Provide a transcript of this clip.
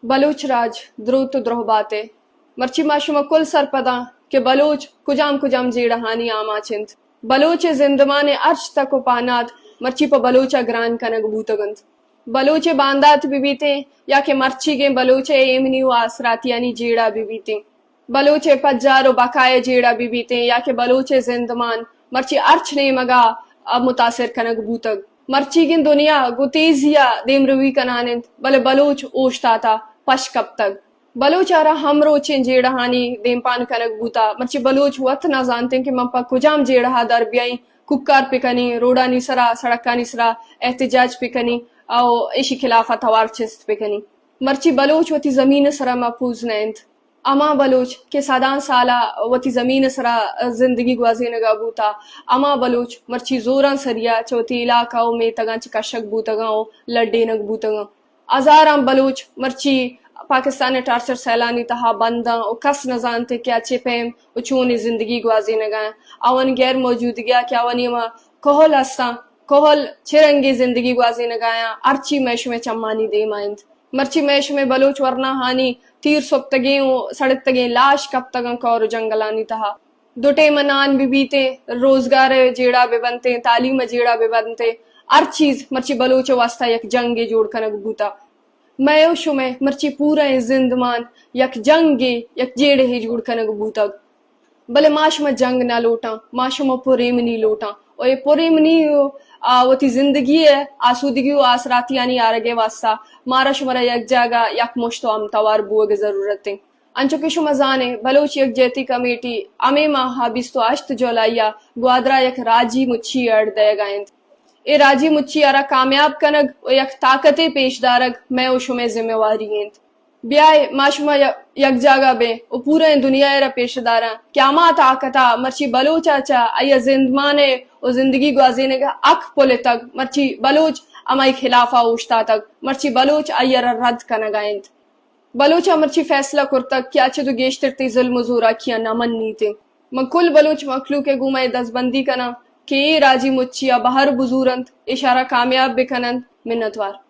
बलूच राज द्रुत द्रोह बाते मर्ची माशुमा कुल सरपदा के बलूच कुजाम कुजाम जीड़हानी आमा चिंत बलूच जिंदमाने अर्च तक पानात मर्ची प बलूचा ग्रान कनक बूतगंत बलूचे बांदात बीबीते या के मर्ची गे बलूचे एमनी आसरात यानी जीड़ा बीबीते बलूचे पज्जारो बकाए जीड़ा बीबीते या के बलूचे जिंदमान मर्ची अर्च ने मगा अब मुतासिर कनक बूतग मर्ची गिन दुनिया गुतेजिया देमरवी कनानिंत बले बलूच ओशता था पश कब तक बलूचारा हम रोचे जेड़हानी देमपान कनक बूता मर्ची बलूच वत ना जानते कि मप्पा कुजाम जेड़हा दर ब्याई कुक्कार पिकनी रोडा निसरा सड़का निसरा एहतजाज पिकनी आओ इशी खिलाफा तवार चिस्त पिकनी मर्ची बलूच वती जमीन सरा महफूज नैंत अमा बलूच के सादान साला वती जमीन सरा जिंदगी गुआजी नगा बूता अमा बलूच मर्ची जोरा सरिया चौथी इलाकाओं में तगा चिकशक बूतगाओ लड्डे नग बूतगा अजाराम बलूच मर्ची पाकिस्तान टार्चर सैलानी तहा बंदा और कस न जानते क्या चिपेम उचूनी जिंदगी गुआजी नगा अवन गैर मौजूदगी क्या वनी मा कोहल अस्ता कोहल चिरंगी जिंदगी गुआजी नगाया अर्ची मैश में चम्मानी दे माइंद मर्ची मैश में बलूच वरना हानी तीर सोप तगे सड़क तगे लाश कब तक कौर जंगलानी तहा दुटे मनान भी बीते रोजगार जेड़ा भी बनते तालीम जेड़ा भी बनते हर चीज मर्ची बलूच वास्ता यक जंगे जोड़ कनक बूता मैं शुमे मर्ची पूरा जिंदमान यक जंगे यक जेड़े ही जोड़ कनक बूता भले माश में जंग ना लोटा माश में पुरेमनी लोटा और ये पुरेमनी वती जिंदगी है आसूदगी आसराती यानी आरगे वास्ता मारा शुमारा यक जगह यक मुश्तो हम तवार बुआ जरूरत है अंचो किशु मजाने बलूच यक जेती कमेटी अमे माह बिस्तो अश्त जोलाइया ग्वादरा यक राजी मुच्छी अड़ देगा ए राजी मुच्छी आरा कामयाब कनग यक ताकते पेशदारग मैं उशुमे जिम्मेवारी हैं ब्याय माशुमा यक जागा बे ओ पूरे दुनिया रा पेशदारा क्यामा ताकता मर्ची बलूचाचा आया जिंदमाने ओ जिंदगी गुआजीने का अख पोले तक मर्ची बलूच अमाई खिलाफा उश्ता तक मर्ची बलूच आया रद्द कनगाइंद बलूचा मर्ची फैसला कुर्तक क्या चुदु गेश्तरती जुल्म ज़ूरा किया नमन नीते मकुल बलूच मखलू के गुमाए दसबंदी कना के राजी मुच्छिया बहर बुजूरंत इशारा कामयाब बिकनंत मिन्नतवार